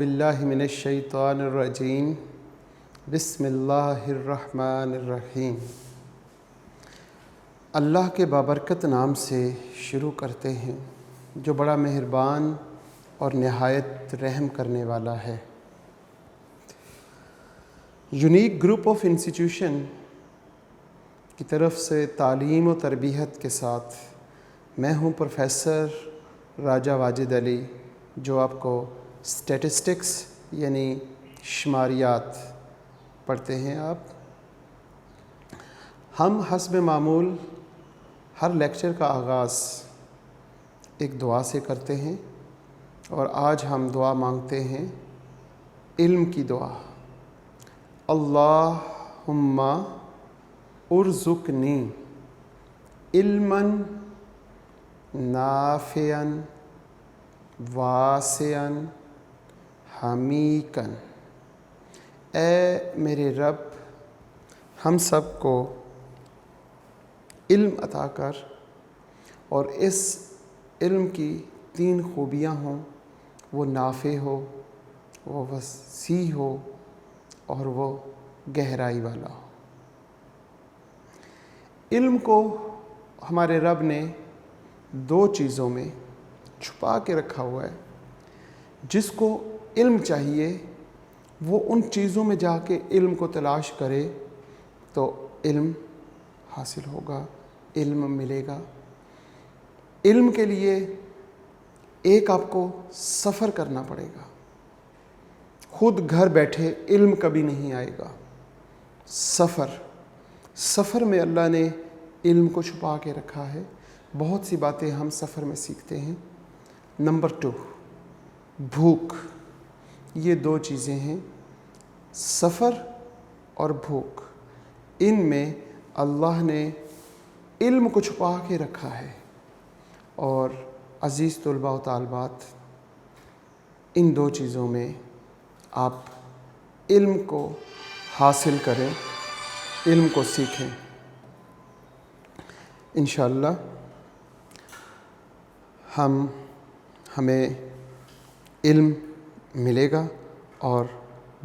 बिल्लाहि मिनश्शैतानिर्रजीम बिस्मिल्लाहिर्रहमानिर्रहीम। अल्लाह के बाबरकत नाम से शुरू करते हैं जो बड़ा मेहरबान और नहायत रहम करने वाला है। यूनिक ग्रुप ऑफ इंस्टीट्यूशन की तरफ से तालीम और तरबियत के साथ मैं हूँ प्रोफेसर राजा वाजिद अली, जो आपको स्टैटिस्टिक्स यानी शुमारियात पढ़ते हैं। हम हस्ब मामूल हर लेक्चर का आगाज़ एक दुआ से करते हैं और आज हम दुआ मांगते हैं, इल्म की दुआ। अल्लाहुम्मा उर्ज़ुक़नी इल्मन नाफ़िअन वासिअन हमीकन। ए मेरे रब, हम सब को इल्म अता कर और इस इल्म की 3 खूबियाँ हों, वो नाफ़े हो, वो वसी हो और वो गहराई वाला हो। इल्म को हमारे रब ने 2 चीज़ों में छुपा के रखा हुआ है। जिसको इल्म चाहिए वो उन चीज़ों में जाके इल्म को तलाश करे तो इल्म हासिल होगा, इल्म मिलेगा। इल्म के लिए एक आपको सफ़र करना पड़ेगा। खुद घर बैठे इल्म कभी नहीं आएगा। सफ़र में अल्लाह ने इल्म को छुपा के रखा है। बहुत सी बातें हम सफ़र में सीखते हैं। नंबर 2, भूख। ये 2 चीज़ें हैं, सफ़र और भूख। इनमें अल्लाह ने इल्म को छुपा के रखा है। और अज़ीज़ तुलबा व तालबात, इन 2 चीज़ों में आप इल्म को हासिल करें, इल्म को सीखें। इंशाअल्लाह हमें इल्म मिलेगा और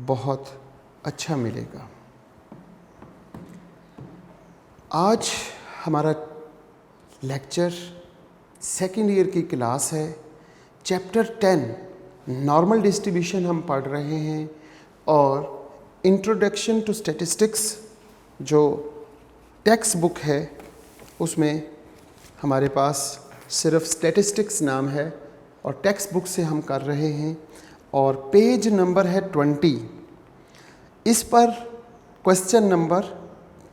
बहुत अच्छा मिलेगा। आज हमारा लेक्चर सेकंड ईयर की क्लास है। चैप्टर 10 नॉर्मल डिस्ट्रीब्यूशन हम पढ़ रहे हैं और इंट्रोडक्शन टू स्टैटिस्टिक्स जो टेक्स्ट बुक है उसमें हमारे पास सिर्फ स्टैटिस्टिक्स नाम है और टेक्स्ट बुक से हम कर रहे हैं और पेज नंबर है 20। इस पर क्वेश्चन नंबर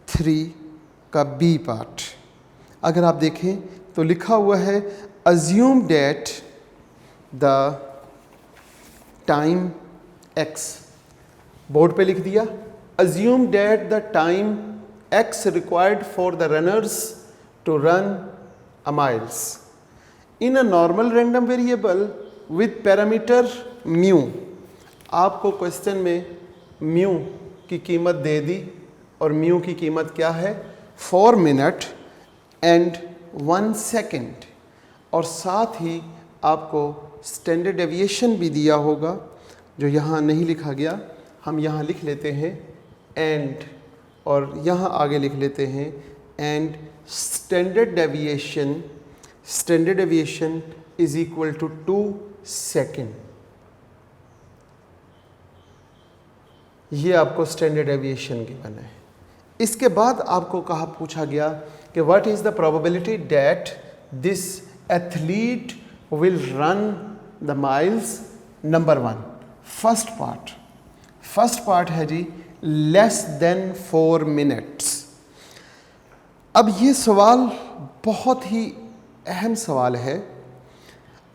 3 का बी पार्ट अगर आप देखें तो लिखा हुआ है, assume that the time X. Board पे लिख दिया, assume that the time X required for the runners to run a miles in a normal random variable with parameter mu। आपको क्वेश्चन में म्यू की कीमत दे दी और म्यू की कीमत क्या है, 4 मिनट एंड 1 सेकेंड। और साथ ही आपको स्टैंडर्ड डेविएशन भी दिया होगा जो यहाँ नहीं लिखा गया। हम यहाँ लिख लेते हैं एंड, और यहाँ आगे लिख लेते हैं and standard deviation is equal to 2 second. ये आपको स्टैंडर्ड डेविएशन गिवन है। इसके बाद आपको पूछा गया कि what is the probability that this athlete will run the miles. Number 1 first part है जी लेस देन 4 मिनट्स। अब ये सवाल बहुत ही अहम सवाल है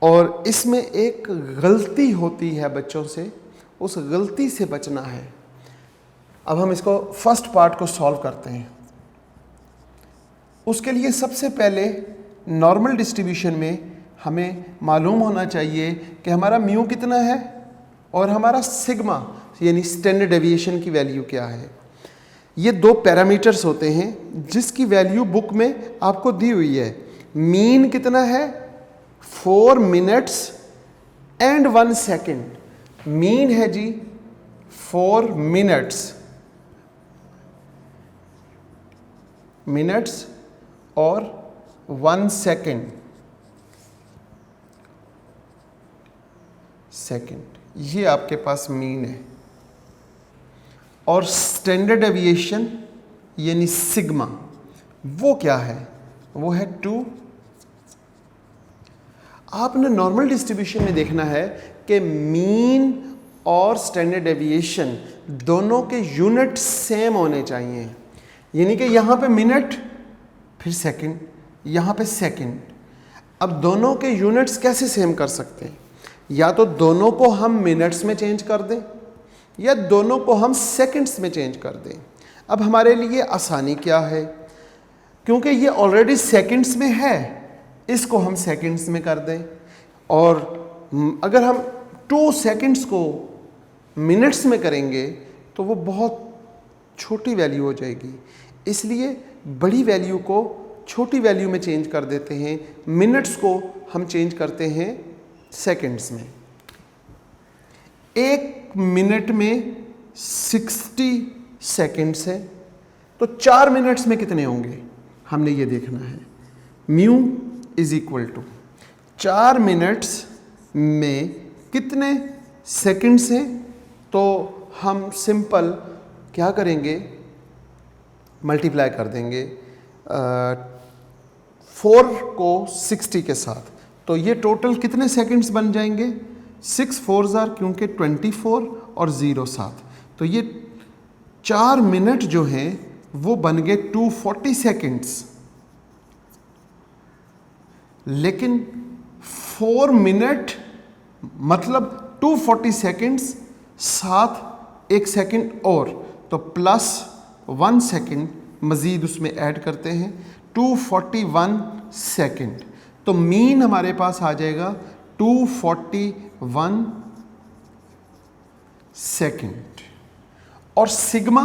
और इसमें एक गलती होती है बच्चों से, उस गलती से बचना है। अब हम इसको फर्स्ट पार्ट को सॉल्व करते हैं। उसके लिए सबसे पहले नॉर्मल डिस्ट्रीब्यूशन में हमें मालूम होना चाहिए कि हमारा म्यू कितना है और हमारा सिग्मा यानी स्टैंडर्ड डेविएशन की वैल्यू क्या है। ये 2 पैरामीटर्स होते हैं जिसकी वैल्यू बुक में आपको दी हुई है। मीन कितना है, 4 मिनट्स एंड 1 सेकेंड। मीन है जी 4 मिनट्स और 1 सेकेंड, ये आपके पास मीन है। और स्टैंडर्ड डेविएशन यानी सिग्मा, वो क्या है? वो है 2। आपने नॉर्मल डिस्ट्रीब्यूशन में देखना है कि मीन और स्टैंडर्ड डेविएशन दोनों के यूनिट सेम होने चाहिए, यानी कि यहाँ पे मिनट फिर सेकंड, यहाँ पे सेकंड। अब दोनों के यूनिट्स कैसे सेम कर सकते हैं? या तो दोनों को हम मिनट्स में चेंज कर दें या दोनों को हम सेकंड्स में चेंज कर दें। अब हमारे लिए आसानी क्या है? क्योंकि ये ऑलरेडी सेकंड्स में है, इसको हम सेकंड्स में कर दें। और अगर हम 2 सेकंड्स को मिनट्स में करेंगे तो वो बहुत छोटी वैल्यू हो जाएगी, इसलिए बड़ी वैल्यू को छोटी वैल्यू में चेंज कर देते हैं। मिनट्स को हम चेंज करते हैं सेकंड्स में। 1 मिनट में 60 सेकंड्स है, तो 4 मिनट्स में कितने होंगे हमने ये देखना है। Mu is equal to 4 minutes में कितने सेकंड्स हैं, तो हम सिंपल क्या करेंगे, मल्टीप्लाई कर देंगे 4 को 60 के साथ, तो ये टोटल कितने सेकंड्स बन जाएंगे? 6 4 क्योंकि 24 और 0 7, तो ये 4 मिनट जो हैं वो बन गए 240 सेकंड्स। लेकिन 4 मिनट मतलब 240 सेकंड्स साथ 1 सेकंड और, तो प्लस 1 सेकंड मज़ीद उसमें ऐड करते हैं, 241 सेकंड। तो मीन हमारे पास आ जाएगा 241 सेकंड। और सिग्मा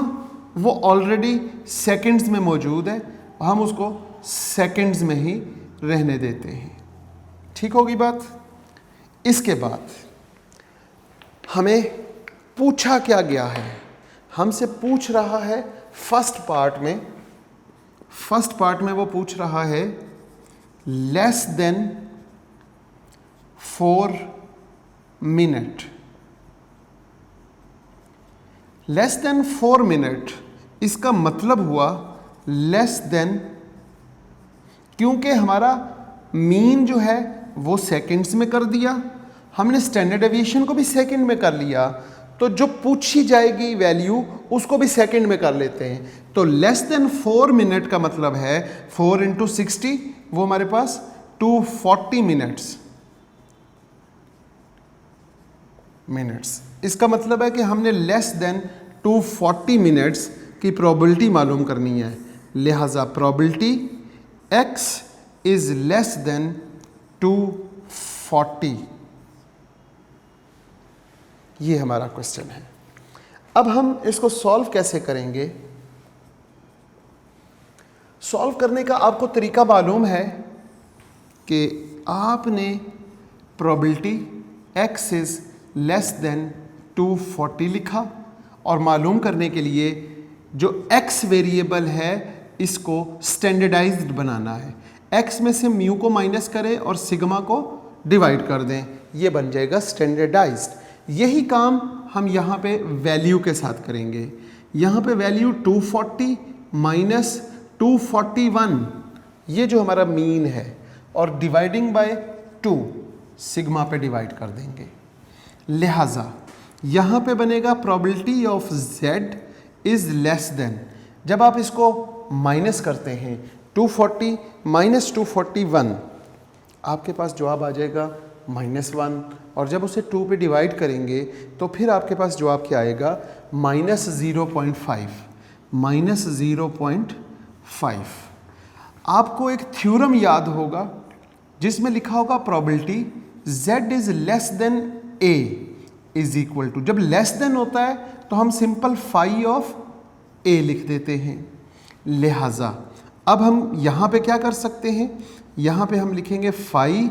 वो ऑलरेडी सेकंड्स में मौजूद है, हम उसको सेकंड्स में ही रहने देते हैं। ठीक होगी बात? इसके बाद हमें पूछा क्या गया है? हमसे पूछ रहा है फर्स्ट पार्ट में वो पूछ रहा है less than 4 minute. Less than 4 minute इसका मतलब हुआ लेस देन, क्योंकि हमारा मीन जो है वो सेकंड्स में कर दिया, हमने स्टैंडर्ड डेविएशन को भी सेकंड में कर लिया, तो जो पूछी जाएगी वैल्यू उसको भी सेकंड में कर लेते हैं। तो लेस देन 4 मिनट का मतलब है 4 × 60, वो हमारे पास 240 मिनट्स। इसका मतलब है कि हमने लेस देन 240 मिनट्स की प्रोबेबिलिटी मालूम करनी है, लिहाजा probability x is less then 240। ये हमारा क्वेश्चन है। अब हम इसको सॉल्व कैसे करेंगे? सॉल्व करने का आपको तरीका मालूम है कि आपने probability x is less then 240 लिखा, और मालूम करने के लिए जो x वेरिएबल है इसको स्टैंडर्डाइज्ड बनाना है। x में से म्यू को माइनस करें और सिग्मा को डिवाइड कर दें, ये बन जाएगा स्टैंडर्डाइज्ड। यही काम हम यहाँ पे वैल्यू के साथ करेंगे। यहाँ पे वैल्यू 240 माइनस 241, ये जो हमारा मीन है, और डिवाइडिंग बाय 2 सिग्मा पे डिवाइड कर देंगे। लिहाजा यहाँ पे बनेगा probability of z is less than, जब आप इसको माइनस करते हैं 240 माइनस 241, आपके पास जवाब आ जाएगा -1, और जब उसे 2 पे डिवाइड करेंगे तो फिर आपके पास जवाब क्या आएगा? -0.5। -0.5। आपको एक थ्योरम याद होगा जिसमें लिखा होगा probability z is less than a is equal to, जब लेस देन होता है तो हम सिंपल फाई ऑफ a लिख देते हैं। लिहाजा अब हम यहाँ पे क्या कर सकते हैं? यहाँ पे हम लिखेंगे फाई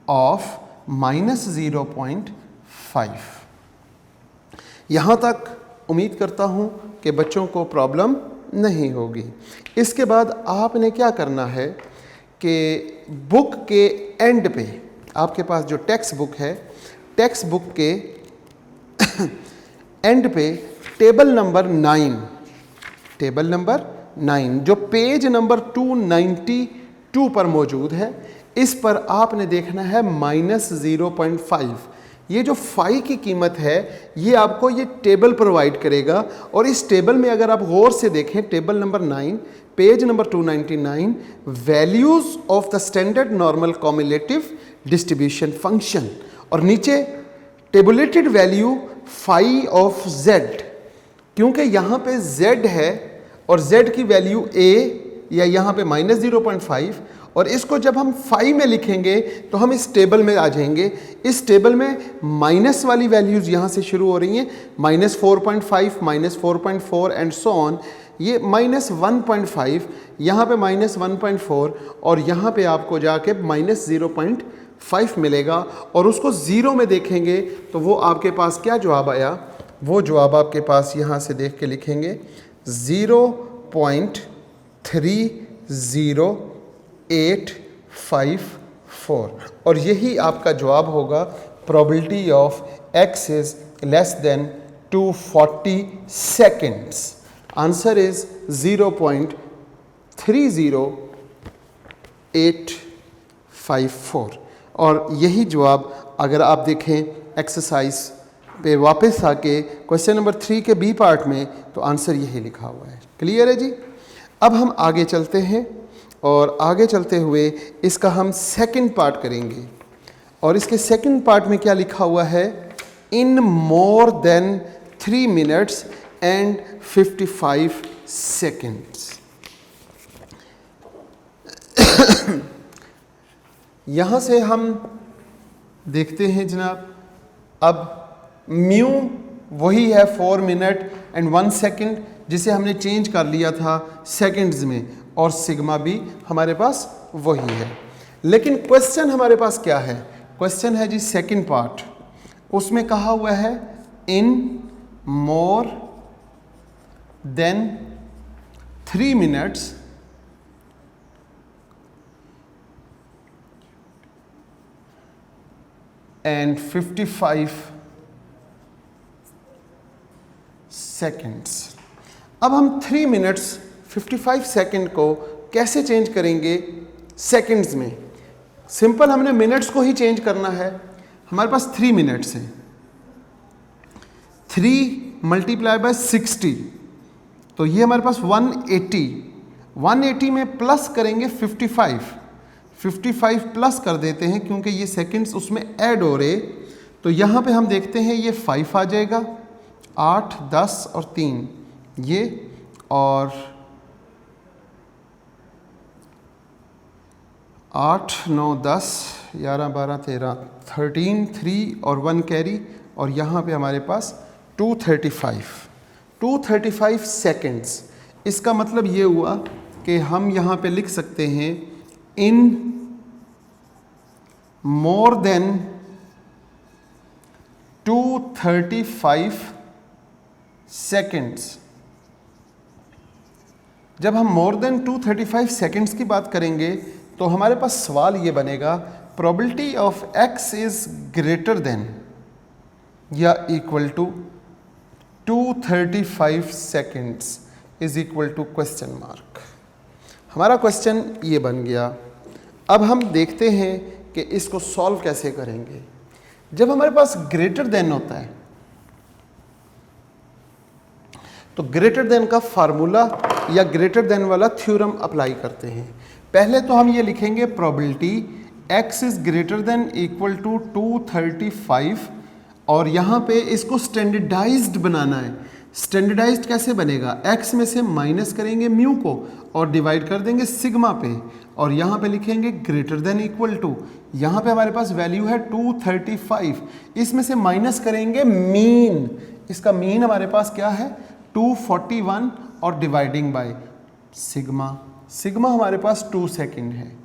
ऑफ -0.5। यहाँ तक उम्मीद करता हूँ कि बच्चों को प्रॉब्लम नहीं होगी। इसके बाद आपने क्या करना है कि बुक के एंड पे आपके पास जो टेक्स्ट बुक है, टेक्स्ट बुक के एंड पे टेबल नंबर 9 जो पेज नंबर 292 पर मौजूद है, इस पर आपने देखना है -0.5। ये जो फाई की कीमत है ये आपको ये टेबल प्रोवाइड करेगा, और इस टेबल में अगर आप गौर से देखें table number 9 page number 299 values of the standard normal cumulative distribution function, और नीचे tabulated value phi of Z, क्योंकि यहाँ पे z है और z की वैल्यू a या यहाँ पे -0.5, और इसको जब हम फाई में लिखेंगे तो हम इस टेबल में आ जाएंगे। इस टेबल में माइनस वाली वैल्यूज़ यहाँ से शुरू हो रही हैं, -4.5, -4.4 एंड सो ऑन। ये -1.5, यहाँ पे -1.4, और यहाँ पे आपको जाके -0.5 मिलेगा, और उसको ज़ीरो में देखेंगे तो वो आपके पास क्या जवाब आया, वो जवाब आपके पास यहाँ से देख के लिखेंगे 0.30854, और यही आपका जवाब होगा probability of x is less then 240 seconds. Answer is 0.30854, और यही जवाब अगर आप देखें एक्सरसाइज पे वापस आके क्वेश्चन नंबर 3 के बी पार्ट में, तो आंसर यही लिखा हुआ है। क्लियर है जी। अब हम आगे चलते हैं, और आगे चलते हुए इसका हम सेकंड पार्ट करेंगे, और इसके सेकंड पार्ट में क्या लिखा हुआ है, in more than 3 minutes and 55 seconds. यहाँ से हम देखते हैं जनाब, अब म्यू वही है 4 मिनट एंड 1 सेकेंड, जिसे हमने चेंज कर लिया था सेकंड्स में, और सिग्मा भी हमारे पास वही है। लेकिन क्वेश्चन हमारे पास क्या है, क्वेश्चन है जी सेकंड पार्ट, उसमें कहा हुआ है in more than 3 minutes and 55 seconds. अब हम 3 मिनट्स 55 सेकेंड को कैसे चेंज करेंगे सेकेंड्स में। सिंपल, हमने मिनट्स को ही चेंज करना है। हमारे पास 3 मिनट्स हैं, 3 मल्टीप्लाई बाय 60, तो ये हमारे पास 180 में प्लस करेंगे 55 प्लस कर देते हैं, क्योंकि ये सेकंड्स उसमें ऐड हो रहे, तो यहाँ पे हम देखते हैं ये 5 आ जाएगा, 8, 10 और 3 ये, और 8, 9, 10, 11, 12, 13, 13, 3 और 1 कैरी, और यहाँ पे हमारे पास 235 सेकेंड्स। इसका मतलब ये हुआ कि हम यहाँ पे लिख सकते हैं इन मोर देन 235 सेकेंड्स। जब हम मोर देन 235 सेकेंड्स की बात करेंगे तो हमारे पास सवाल ये बनेगा, probability of x is greater than या equal to 235 seconds is equal to question mark. हमारा क्वेश्चन ये बन गया। अब हम देखते हैं कि इसको सॉल्व कैसे करेंगे। जब हमारे पास ग्रेटर देन होता है तो ग्रेटर देन का फार्मूला या ग्रेटर देन वाला थ्योरम अप्लाई करते हैं। पहले तो हम ये लिखेंगे probability x is greater than equal to 235, और यहाँ पे इसको स्टैंडर्डाइज्ड बनाना है। स्टैंडर्डाइज्ड कैसे बनेगा, x में से माइनस करेंगे म्यू को और डिवाइड कर देंगे सिग्मा पे, और यहाँ पे लिखेंगे ग्रेटर देन इक्वल टू, यहाँ पे हमारे पास वैल्यू है 235, इसमें से माइनस करेंगे मीन, इसका मीन हमारे पास क्या है 241, और डिवाइडिंग बाय सिग्मा, सिग्मा हमारे पास 2 सेकेंड है।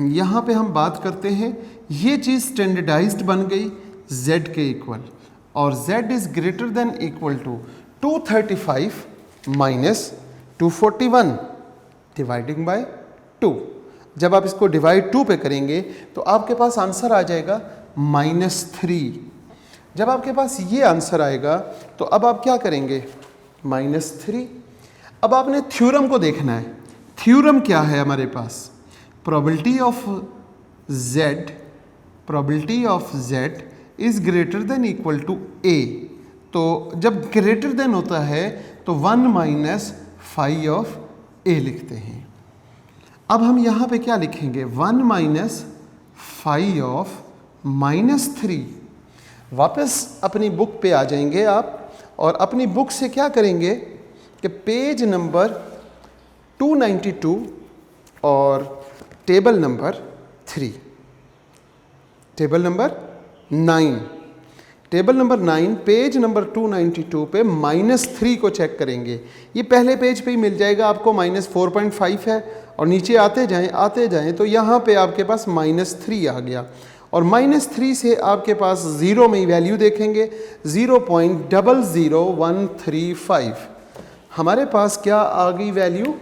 यहाँ पे हम बात करते हैं, ये चीज़ स्टैंडर्डाइज्ड बन गई z के इक्वल। और z is greater than equal to 235 minus 241 dividing by 2। जब आप इसको डिवाइड 2 पे करेंगे तो आपके पास आंसर आ जाएगा -3। जब आपके पास ये आंसर आएगा तो अब आप क्या करेंगे, -3। अब आपने थ्योरम को देखना है। थ्योरम क्या है हमारे पास, probability of z is greater than equal to a। तो जब ग्रेटर देन होता है तो 1 माइनस फाई ऑफ a लिखते हैं। अब हम यहाँ पे क्या लिखेंगे, 1 माइनस फाई ऑफ -3। वापस अपनी बुक पे आ जाएंगे आप और अपनी बुक से क्या करेंगे कि पेज नंबर 292 और table number 9, table number 9 page number 292 पे -3 को चेक करेंगे। ये पहले पेज पे ही मिल जाएगा आपको, -4.5 है और नीचे आते जाएं तो यहाँ पे आपके पास -3 आ गया और -3 से आपके पास ज़ीरो में ही वैल्यू देखेंगे 0.00135। हमारे पास क्या आ गई value,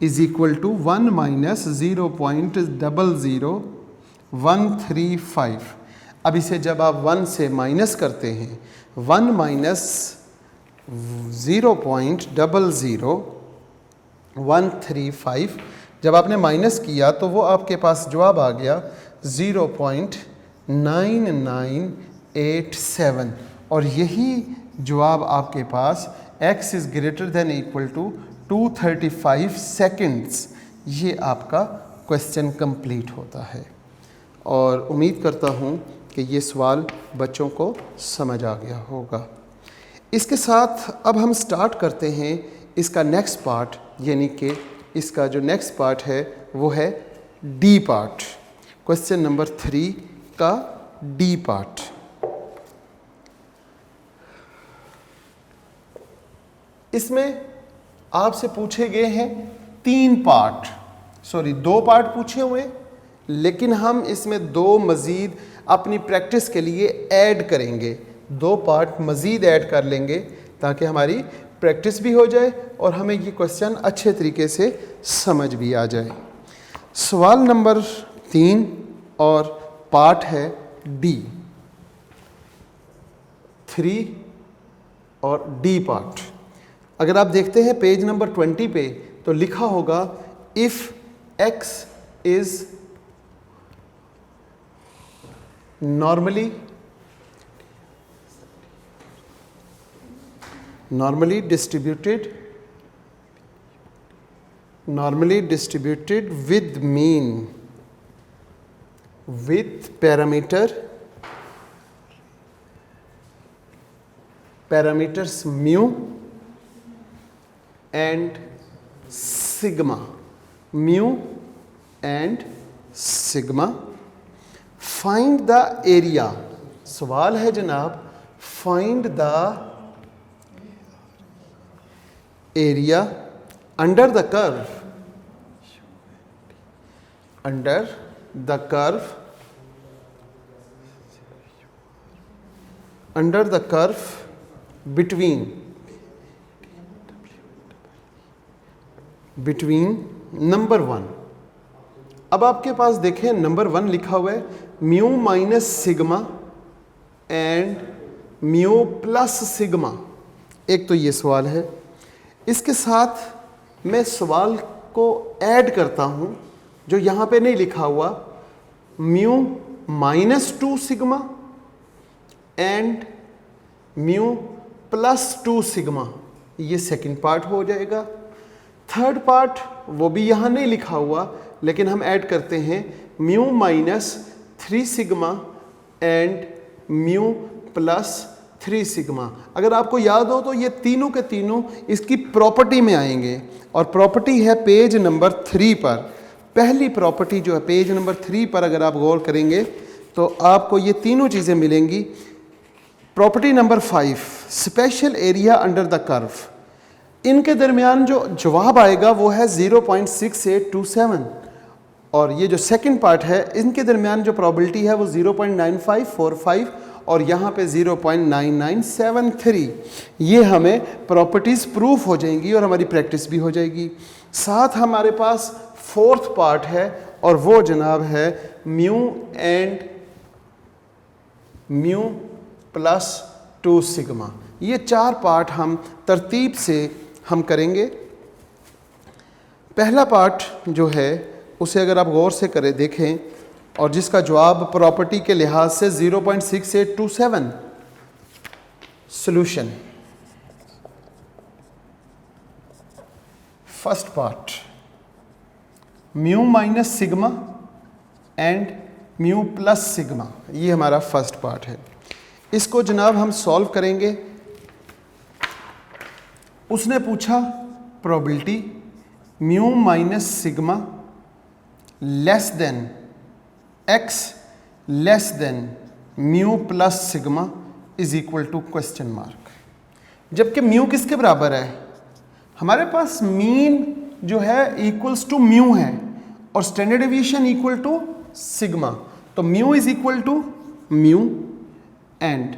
is equal to 1 minus 0.00135। अब इसे जब आप 1 से माइनस करते हैं, 1 माइनस 0.00135 जब आपने माइनस किया तो वो आपके पास जवाब आ गया 0.9987 और यही जवाब आपके पास x is greater than equal to 235 seconds, ये आपका क्वेश्चन कंप्लीट होता है। और उम्मीद करता हूँ कि ये सवाल बच्चों को समझ आ गया होगा। इसके साथ अब हम स्टार्ट करते हैं इसका नेक्स्ट पार्ट, यानी कि इसका जो नेक्स्ट पार्ट है वो है डी पार्ट, क्वेश्चन नंबर 3 का डी पार्ट। इसमें आपसे पूछे गए हैं 2 पार्ट पूछे हुए, लेकिन हम इसमें 2 मज़ीद अपनी प्रैक्टिस के लिए ऐड करेंगे, 2 पार्ट मज़ीद ऐड कर लेंगे ताकि हमारी प्रैक्टिस भी हो जाए और हमें ये क्वेश्चन अच्छे तरीके से समझ भी आ जाए। सवाल नंबर 3 और पार्ट है डी, 3 और डी पार्ट। अगर आप देखते हैं पेज नंबर 20 पे तो लिखा होगा if x is normally distributed with mean with parameters mu and sigma, find the area. सवाल है जनाब, find the area under the curve between number 1। अब आपके पास देखें नंबर 1 लिखा हुआ है mu minus sigma and mu plus sigma. एक तो ये सवाल है, इसके साथ मैं सवाल को ऐड करता हूँ जो यहाँ पे नहीं लिखा हुआ, mu -2 sigma and mu +2 sigma, ये सेकंड पार्ट हो जाएगा। थर्ड पार्ट वो भी यहाँ नहीं लिखा हुआ, लेकिन हम ऐड करते हैं mu -3 sigma and mu +3 sigma. अगर आपको याद हो तो ये तीनों के तीनों इसकी प्रॉपर्टी में आएंगे और प्रॉपर्टी है पेज नंबर 3 पर। पहली प्रॉपर्टी जो है पेज नंबर 3 पर अगर आप गौर करेंगे तो आपको ये तीनों चीज़ें मिलेंगी। Property number 5 special area under the curve, इनके दरमियान जो जवाब आएगा वो है 0.6827 और ये जो सेकंड पार्ट है इनके दरमियान जो प्रोबेबिलिटी है वो 0.9545 और यहाँ पे 0.9973। ये हमें प्रॉपर्टीज़ प्रूफ हो जाएंगी और हमारी प्रैक्टिस भी हो जाएगी। साथ हमारे पास फोर्थ पार्ट है और वो जनाब है mu and mu plus 2 sigma. ये 4 पार्ट हम तरतीब से हम करेंगे। पहला पार्ट जो है उसे अगर आप गौर से करें देखें और जिसका जवाब प्रॉपर्टी के लिहाज से 0.6827। Solution first part mu minus sigma and mu plus sigma, ये हमारा फर्स्ट पार्ट है। इसको जनाब हम सॉल्व करेंगे। उसने पूछा probability mu minus sigma less than x less than mu plus sigma is equal to question mark. जबकि म्यू किसके बराबर है? हमारे पास मीन जो है इक्वल्स टू म्यू है और standard deviation equal to sigma. तो mu is equal to mu and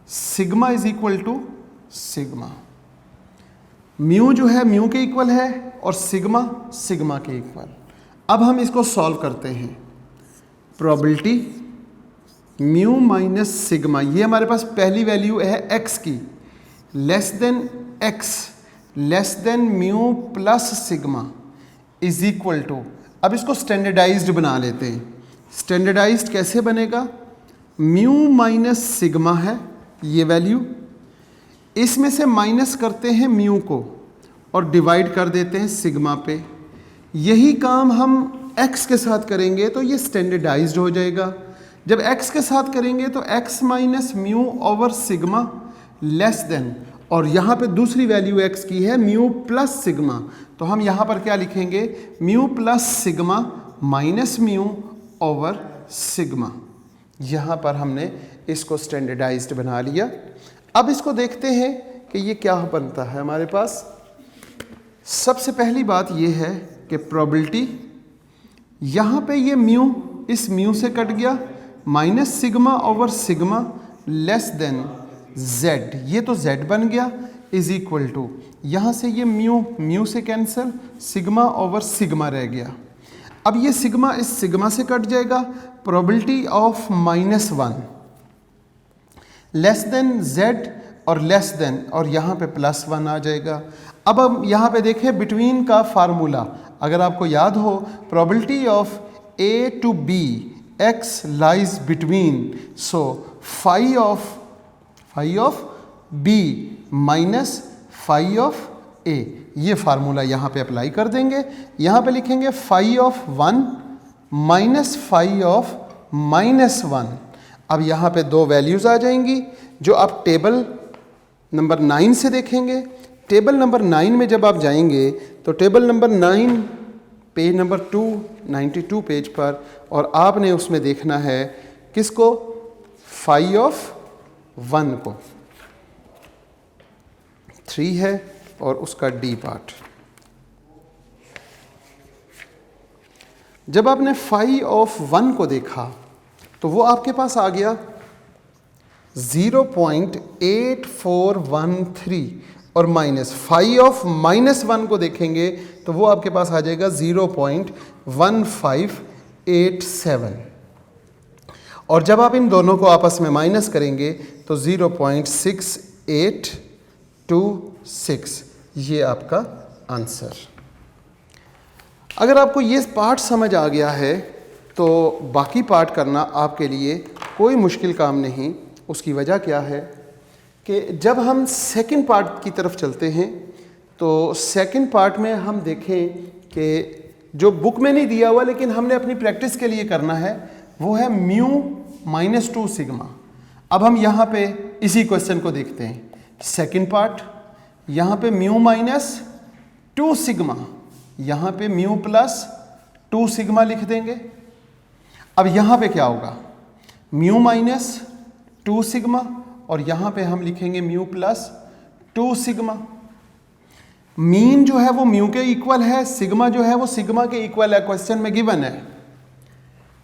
sigma is equal to sigma. Mu जो है म्यू के इक्वल है और सिग्मा सिग्मा के इक्वल। अब हम इसको सॉल्व करते हैं। प्रोबेबिलिटी म्यू माइनस सिग्मा, ये हमारे पास पहली वैल्यू है x की, less than x less than mu plus sigma is equal to, अब इसको स्टैंडर्डाइज्ड बना लेते हैं। स्टैंडर्डाइज्ड कैसे बनेगा? म्यू माइनस सिग्मा है ये वैल्यू, इसमें से माइनस करते हैं म्यू को और डिवाइड कर देते हैं सिग्मा पे। यही काम हम x के साथ करेंगे तो ये स्टैंडर्डाइज्ड हो जाएगा। जब x के साथ करेंगे तो x minus mu over sigma less then, और यहाँ पे दूसरी वैल्यू x की है म्यू प्लस सिग्मा, तो हम यहाँ पर क्या लिखेंगे? Mu plus sigma minus mu over sigma. यहाँ पर हमने इसको स्टैंडर्डाइज्ड बना लिया। अब इसको देखते हैं कि ये क्या बनता है हमारे पास। सबसे पहली बात ये है कि प्रोबेबिलिटी, यहाँ पे ये म्यू इस म्यू से कट गया, minus sigma over sigma less then z, ये तो z बन गया, इज इक्वल टू, यहाँ से ये म्यू म्यू से कैंसिल, सिग्मा ओवर सिग्मा रह गया। अब ये सिग्मा इस सिग्मा से कट जाएगा। Probability of -1 less than z और लेस देन, और यहाँ पे +1 आ जाएगा। अब हम यहाँ पे देखें बिटवीन का फार्मूला, अगर आपको याद हो, probability of a to b x lies between, so phi of b minus phi of a, ये फार्मूला यहाँ पे अप्लाई कर देंगे। यहाँ पे लिखेंगे phi of 1 minus phi of -1। अब यहाँ पे दो वैल्यूज़ आ जाएंगी जो आप टेबल नंबर 9 से देखेंगे। टेबल नंबर 9 में जब आप जाएंगे तो table number 9 page number 292 page पर, और आपने उसमें देखना है किसको? फाई ऑफ 1 को, 3 है और उसका डी पार्ट। जब आपने फाई ऑफ 1 को देखा तो वो आपके पास आ गया 0.8413, और माइनस फाई ऑफ -1 को देखेंगे तो वो आपके पास आ जाएगा 0.1587, और जब आप इन दोनों को आपस में माइनस करेंगे तो 0.6826, ये आपका आंसर। अगर आपको ये पार्ट समझ आ गया है तो बाकी पार्ट करना आपके लिए कोई मुश्किल काम नहीं। उसकी वजह क्या है कि जब हम सेकंड पार्ट की तरफ चलते हैं तो सेकंड पार्ट में हम देखें कि जो बुक में नहीं दिया हुआ लेकिन हमने अपनी प्रैक्टिस के लिए करना है वो है म्यू माइनस 2 सिग्मा। अब हम यहाँ पे इसी क्वेश्चन को देखते हैं। सेकंड पार्ट, यहाँ पे म्यू माइनस 2 सिग्मा, यहाँ पे म्यू प्लस 2 सिग्मा लिख देंगे। अब यहाँ पे क्या होगा? म्यू माइनस 2 सिग्मा और यहाँ पे हम लिखेंगे म्यू प्लस 2 सिग्मा। मीन जो है वो म्यू के इक्वल है, सिग्मा जो है वो सिग्मा के इक्वल है, क्वेश्चन में गिवन है।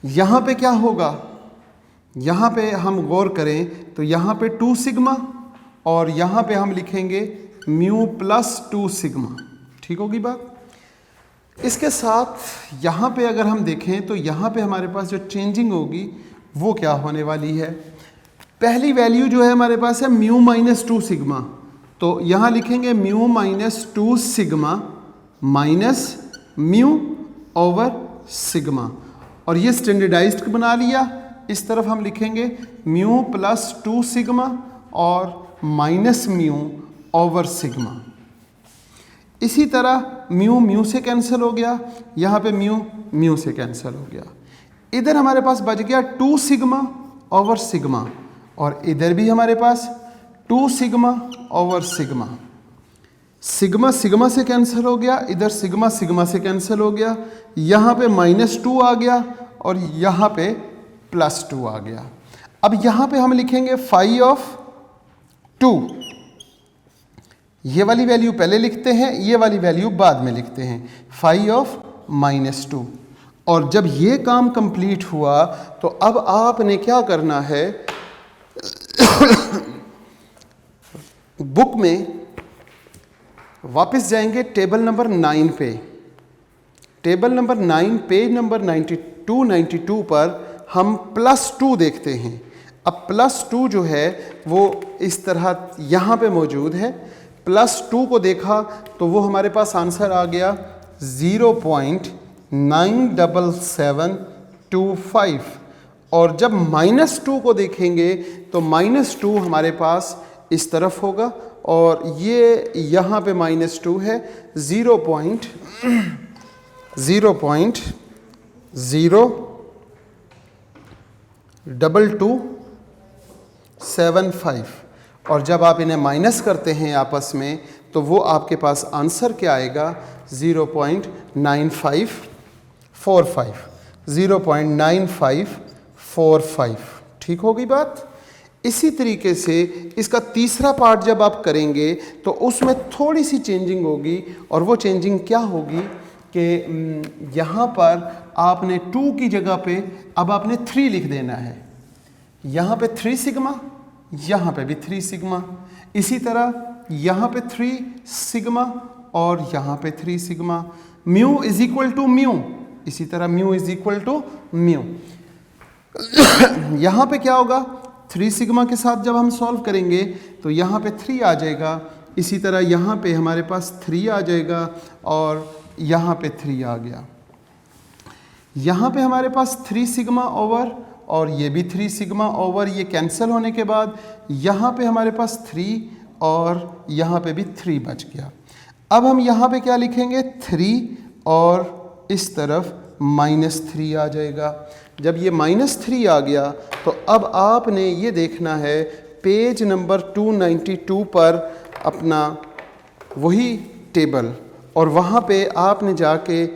यहाँ पे क्या होगा? यहाँ पे हम गौर करें तो यहाँ पे 2 सिग्मा और यहाँ पे हम लिखेंगे म्यू प्लस 2 सिग्मा। ठीक होगी बात। इसके साथ यहाँ पे अगर हम देखें तो यहाँ पे हमारे पास जो चेंजिंग होगी वो क्या होने वाली है। पहली वैल्यू जो है हमारे पास है म्यू माइनस 2 सिग्मा, तो यहाँ लिखेंगे mu minus 2 sigma minus mu over sigma, और ये स्टैंडर्डाइज्ड बना लिया। इस तरफ हम लिखेंगे म्यू प्लस 2 सिग्मा और माइनस म्यू ओवर सिग्मा। इसी तरह म्यू म्यू से कैंसिल हो गया, यहाँ पे म्यू म्यू से कैंसिल हो गया। इधर हमारे पास बच गया 2 सिग्मा ओवर सिग्मा, और इधर भी हमारे पास 2 sigma over sigma. Sigma sigma से कैंसिल हो गया, इधर सिग्मा सिग्मा से कैंसिल हो गया, यहाँ पे -2 आ गया और यहाँ पे +2 आ गया। अब यहाँ पे हम लिखेंगे फाई ऑफ 2। ये वाली वैल्यू पहले लिखते हैं, ये वाली वैल्यू बाद में लिखते हैं, फाई ऑफ -2। और जब ये काम कंप्लीट हुआ तो अब आपने क्या करना है, बुक में वापस जाएंगे टेबल नंबर 9 पे। टेबल नंबर 9 पेज नंबर 92 पर हम +2 देखते हैं। अब +2 जो है वो इस तरह यहाँ पे मौजूद है। +2 को देखा तो वो हमारे पास आंसर आ गया 0.97725, और जब -2 को देखेंगे तो -2 हमारे पास इस तरफ होगा और ये यहाँ पे -2 है, 0.02275, और जब आप इन्हें माइनस करते हैं आपस में तो वो आपके पास आंसर क्या आएगा, 0.9545, 0.9545। ठीक होगी बात। इसी तरीके से इसका तीसरा पार्ट जब आप करेंगे तो उसमें थोड़ी सी चेंजिंग होगी, और वो चेंजिंग क्या होगी कि यहाँ पर आपने 2 की जगह पे अब आपने 3 लिख देना है। यहाँ पे 3 सिग्मा, यहाँ पे भी 3 सिग्मा, इसी तरह यहाँ पे 3 सिग्मा और यहाँ पे 3 sigma. Mu is equal to mu, इसी तरह mu is equal to mu. यहाँ पे क्या होगा, 3 सिग्मा के साथ जब हम सॉल्व करेंगे तो यहाँ पे 3 आ जाएगा, इसी तरह यहाँ पे हमारे पास 3 आ जाएगा और यहाँ पे 3 आ गया। यहाँ पे हमारे पास 3 सिग्मा ओवर और ये भी 3 सिग्मा ओवर, ये कैंसिल होने के बाद यहाँ पे हमारे पास 3 और यहाँ पे भी 3 बच गया। अब हम यहाँ पे क्या लिखेंगे, 3 और इस तरफ -3 आ जाएगा। जब ये -3 आ गया तो अब आपने ये देखना है पेज नंबर 292 पर अपना वही टेबल, और वहाँ पे आपने जाके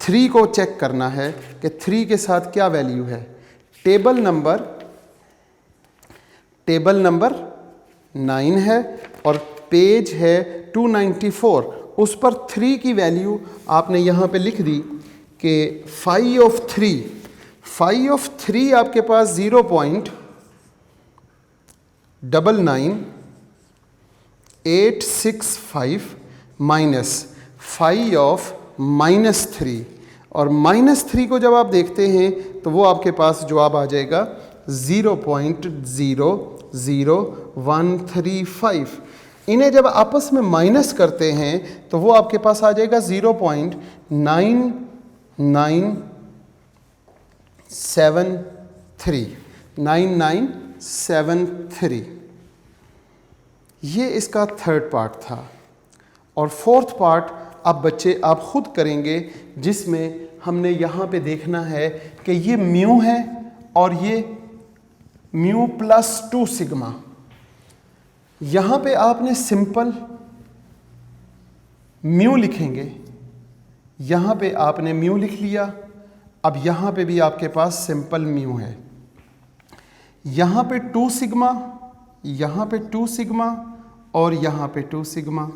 3 को चेक करना है कि 3 के साथ क्या वैल्यू है। टेबल नंबर 9 है और पेज है 294, उस पर 3 की वैल्यू आपने यहाँ पे लिख दी कि फाई ऑफ 3 आपके पास 0.99865 माइनस फाई ऑफ -3, और -3 को जब आप देखते हैं तो वो आपके पास जवाब आ जाएगा 0.00135। इन्हें जब आपस में माइनस करते हैं तो वो आपके पास आ जाएगा 9973। ये इसका थर्ड पार्ट था। और फोर्थ पार्ट अब बच्चे आप खुद करेंगे, जिसमें हमने यहाँ पे देखना है कि ये म्यू है और ये म्यू +2 सिग्मा। यहाँ पे आपने सिंपल म्यू लिखेंगे, यहाँ पे आपने म्यू लिख लिया। अब यहाँ पे भी आपके पास सिंपल म्यू है। यहाँ पे 2 सिग्मा, यहाँ पे 2 सिग्मा और यहाँ पे 2 सिग्मा।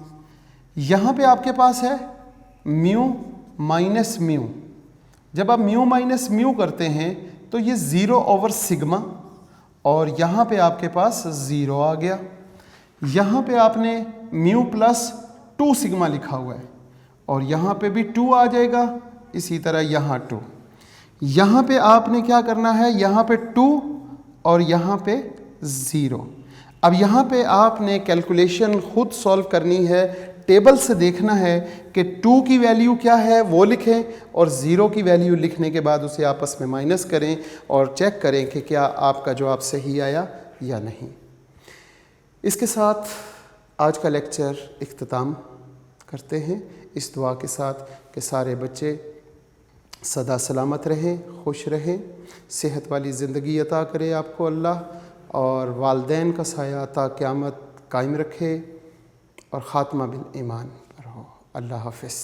यहाँ पे आपके पास है म्यू माइनस म्यू। जब आप म्यू माइनस म्यू करते हैं तो ये 0/σ और यहाँ पे आपके पास 0 आ गया। यहाँ पे आपने म्यू प्लस 2σ लिखा हुआ है और यहाँ पे भी 2 आ जाएगा, इसी तरह यहाँ 2। यहाँ पे आपने क्या करना है, यहाँ पे 2 और यहाँ पे 0। अब यहाँ पे आपने कैलकुलेशन खुद सॉल्व करनी है, टेबल से देखना है कि 2 की वैल्यू क्या है वो लिखें और 0 की वैल्यू लिखने के बाद उसे आपस में माइनस करें और चेक करें कि क्या आपका जवाब सही आया या नहीं। इसके साथ आज का लेक्चर इख्तिताम करते हैं इस दुआ के साथ कि सारे बच्चे सदा सलामत रहें, खुश रहें, सेहत वाली ज़िंदगी अता करे आपको अल्लाह, और वालदैन का साया अता क़यामत कायम रखे और ख़ात्मा बिल ईमान पर हो। अल्लाह हाफ़िज़।